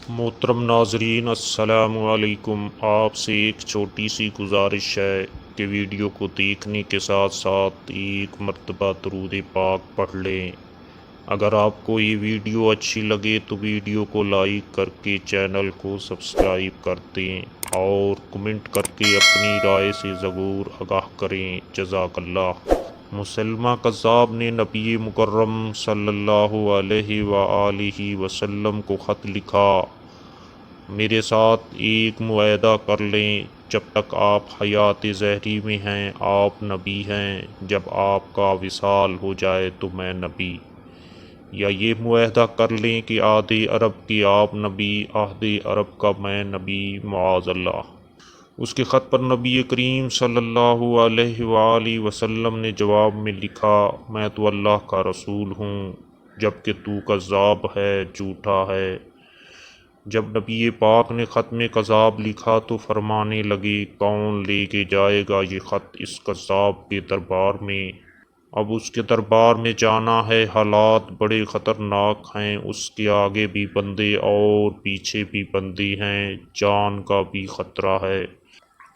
محترم ناظرین السلام علیکم۔ آپ سے ایک چھوٹی سی گزارش ہے کہ ویڈیو کو دیکھنے کے ساتھ ساتھ ایک مرتبہ درود پاک پڑھ لیں۔ اگر آپ کو یہ ویڈیو اچھی لگے تو ویڈیو کو لائک کر کے چینل کو سبسکرائب کر دیں اور کمنٹ کر کے اپنی رائے سے ضرور آگاہ کریں۔ جزاک اللہ۔ مسلمہ کذاب نے نبی مکرم صلی اللہ علیہ وآلہ وسلم کو خط لکھا، میرے ساتھ ایک معاہدہ کر لیں، جب تک آپ حیات ظہری میں ہیں آپ نبی ہیں، جب آپ کا وصال ہو جائے تو میں نبی۔ یا یہ معاہدہ کر لیں کہ آدھے عرب کی آپ نبی، آدھے عرب کا میں نبی، معاذ اللہ۔ اس کے خط پر نبی کریم صلی اللہ علیہ وآلہ وسلم نے جواب میں لکھا، میں تو اللہ کا رسول ہوں، جبکہ تو کذاب ہے، جھوٹا ہے۔ جب نبی پاک نے ختم کذاب لکھا تو فرمانے لگے، کون لے کے جائے گا یہ خط اس کذاب کے دربار میں؟ اب اس کے دربار میں جانا ہے، حالات بڑے خطرناک ہیں، اس کے آگے بھی بندے اور پیچھے بھی بندے ہیں، جان کا بھی خطرہ ہے۔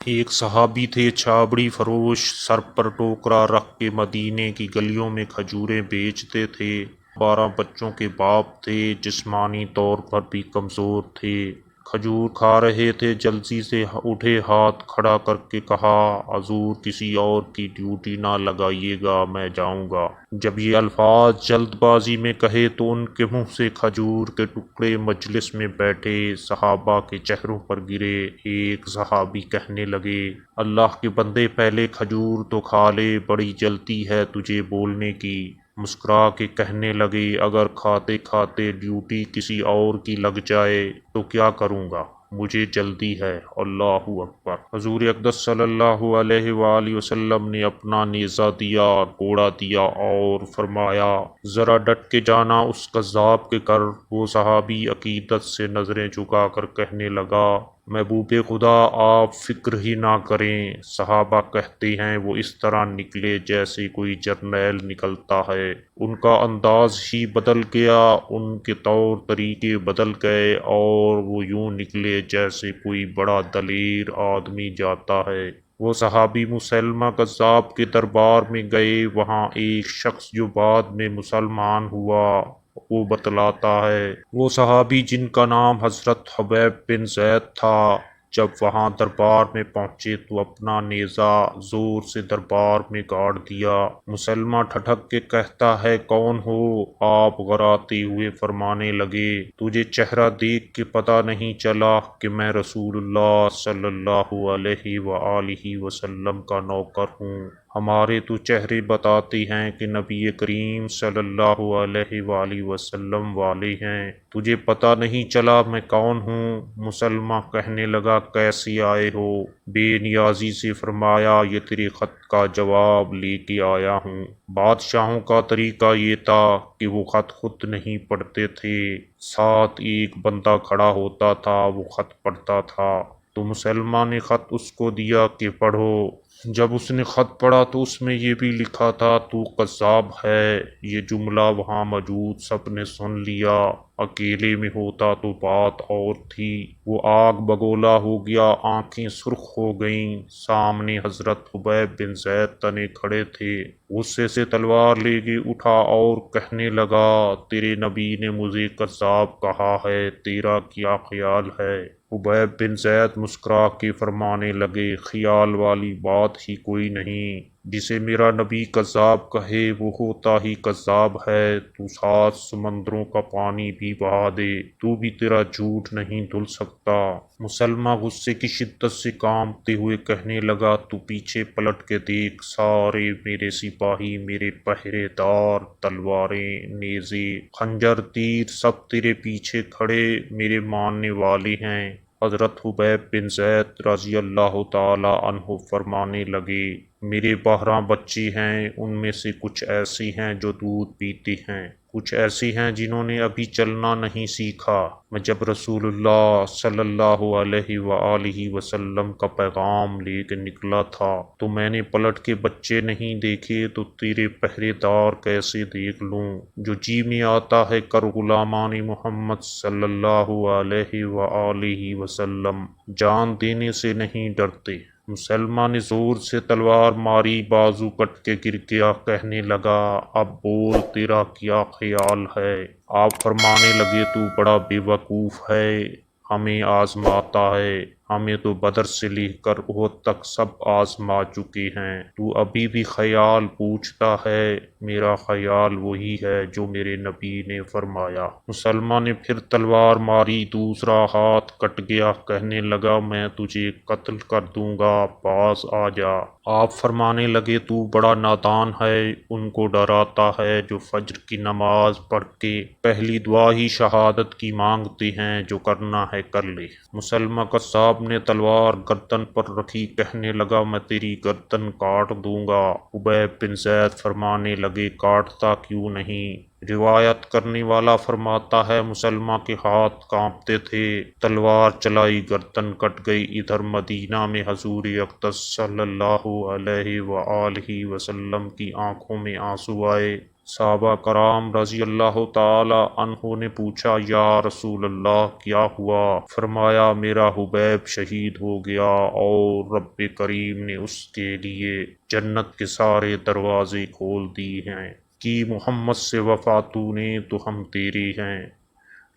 ایک صحابی تھے چھابڑی فروش، سر پر ٹوکرا رکھ کے مدینے کی گلیوں میں کھجوریں بیچتے تھے۔ 12 بچوں کے باپ تھے، جسمانی طور پر بھی کمزور تھے۔ کھجور کھا رہے تھے، جلدی سے اٹھے، ہاتھ کھڑا کر کے کہا، حضور کسی اور کی ڈیوٹی نہ لگائیے گا، میں جاؤں گا۔ جب یہ الفاظ جلد بازی میں کہے تو ان کے منہ سے کھجور کے ٹکڑے مجلس میں بیٹھے صحابہ کے چہروں پر گرے۔ ایک صحابی کہنے لگے، اللہ کے بندے پہلے کھجور تو کھا لے، بڑی جلدی ہے تجھے بولنے کی۔ مسکرا کے کہنے لگے، اگر کھاتے کھاتے ڈیوٹی کسی اور کی لگ جائے تو کیا کروں گا، مجھے جلدی ہے۔ اللہ اکبر۔ حضور اقدس صلی اللہ علیہ وآلہ وسلم نے اپنا نیزہ دیا، کوڑا دیا اور فرمایا، ذرا ڈٹ کے جانا اس کذاب کے کر۔ وہ صحابی عقیدت سے نظریں جھکا کر کہنے لگا، محبوب خدا آپ فکر ہی نہ کریں۔ صحابہ کہتے ہیں وہ اس طرح نکلے جیسے کوئی جرنیل نکلتا ہے، ان کا انداز ہی بدل گیا، ان کے طور طریقے بدل گئے اور وہ یوں نکلے جیسے کوئی بڑا دلیر آدمی جاتا ہے۔ وہ صحابی مسلمہ کذاب کے دربار میں گئے، وہاں ایک شخص جو بعد میں مسلمان ہوا وہ بتلاتا ہے، وہ صحابی جن کا نام حضرت حبیب بن زید تھا، جب وہاں دربار میں پہنچے تو اپنا نیزہ زور سے دربار میں گاڑ دیا۔ مسلمہ ٹھٹک کے کہتا ہے، کون ہو؟ آپ غراتے ہوئے فرمانے لگے، تجھے چہرہ دیکھ کے پتہ نہیں چلا کہ میں رسول اللہ صلی اللہ علیہ وآلہ وسلم کا نوکر ہوں؟ ہمارے تو چہرے بتاتے ہیں کہ نبی کریم صلی اللہ علیہ وآلہ وسلم والے ہیں، تجھے پتہ نہیں چلا میں کون ہوں؟ مسلمہ کہنے لگا، کیسے آئے ہو؟ بے نیازی سے فرمایا، یہ تیرے خط کا جواب لے کے آیا ہوں۔ بادشاہوں کا طریقہ یہ تھا کہ وہ خط خود نہیں پڑھتے تھے، ساتھ ایک بندہ کھڑا ہوتا تھا، وہ خط پڑھتا تھا۔ تو مسلمہ نے خط اس کو دیا کہ پڑھو۔ جب اس نے خط پڑھا تو اس میں یہ بھی لکھا تھا، تو کذاب ہے۔ یہ جملہ وہاں موجود سب نے سن لیا، اکیلے میں ہوتا تو بات اور تھی۔ وہ آگ بگولا ہو گیا، آنکھیں سرخ ہو گئیں۔ سامنے حضرت حبیب بن زید تنے کھڑے تھے، غصے سے تلوار لے کے اٹھا اور کہنے لگا، تیرے نبی نے مجھے کذاب کہا ہے، تیرا کیا خیال ہے؟ حبیب بن زید مسکرا کے فرمانے لگے، خیال والی بات ہی کوئی نہیں، جسے میرا نبی کذاب کہے وہ ہوتا ہی کذاب ہے، تو 7 سمندروں کا پانی بھی بہا دے تو بھی تیرا جھوٹ نہیں دھل سکتا۔ مسلمہ غصے کی شدت سے کانپتے ہوئے کہنے لگا، تو پیچھے پلٹ کے دیکھ، سارے میرے سپاہی، میرے پہرے دار، تلواریں، نیزے، خنجر، تیر سب تیرے پیچھے کھڑے میرے ماننے والے ہیں۔ حضرت حبیب بن زید رضی اللہ تعالی عنہ فرمانے لگے، میرے 12 بچے ہیں، ان میں سے کچھ ایسے ہیں جو دودھ پیتے ہیں، کچھ ایسے ہیں جنہوں نے ابھی چلنا نہیں سیکھا۔ میں جب رسول اللہ صلی اللہ علیہ وآلہ وسلم کا پیغام لے کے نکلا تھا تو میں نے پلٹ کے بچے نہیں دیکھے تو تیرے پہرے دار کیسے دیکھ لوں؟ جو جی میں آتا ہے کر غلامان محمد صلی اللہ علیہ وآلہ وسلم، جان دینے سے نہیں ڈرتے۔ مسلمہ نے زور سے تلوار ماری، بازو کٹ کے گر گیا، کہنے لگا اب بول تیرا کیا خیال ہے؟ آپ فرمانے لگے تو بڑا بے وقوف ہے، ہمیں آزماتا ہے، ہمیں تو بدر سے لے کر احد تک سب آزما چکے ہیں، تو ابھی بھی خیال پوچھتا ہے؟ میرا خیال وہی ہے جو میرے نبی نے فرمایا۔ مسلمہ نے پھر تلوار ماری، دوسرا ہاتھ کٹ گیا، کہنے لگا میں تجھے قتل کر دوں گا، پاس آ جا۔ آپ فرمانے لگے تو بڑا نادان ہے، ان کو ڈراتا ہے جو فجر کی نماز پڑھ کے پہلی دعا ہی شہادت کی مانگتے ہیں، جو کرنا ہے کر لے۔ مسلمہ قصاب نے تلوار گردن پر رکھی، کہنے لگا میں تیری گردن کاٹ دوں گا۔ حبیب بن زید فرمانے لگے کاٹتا کیوں نہیں؟ روایت کرنے والا فرماتا ہے مسلمہ کے ہاتھ کانپتے تھے، تلوار چلائی گردن کٹ گئی۔ ادھر مدینہ میں حضور اقدس صلی اللہ علیہ وآلہ وسلم کی آنکھوں میں آنسو آئے۔ صحابہ کرام رضی اللہ تعالی عنہ نے پوچھا یا رسول اللہ کیا ہوا؟ فرمایا میرا حبیب شہید ہو گیا اور رب کریم نے اس کے لیے جنت کے سارے دروازے کھول دیے ہیں، کہ محمد سے وفا تو نے تو ہم تیرے ہیں،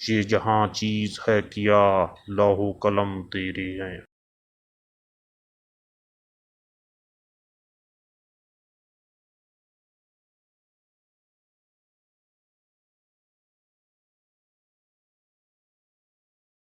یہ جہاں چیز ہے کیا لوح و قلم تیرے ہیں۔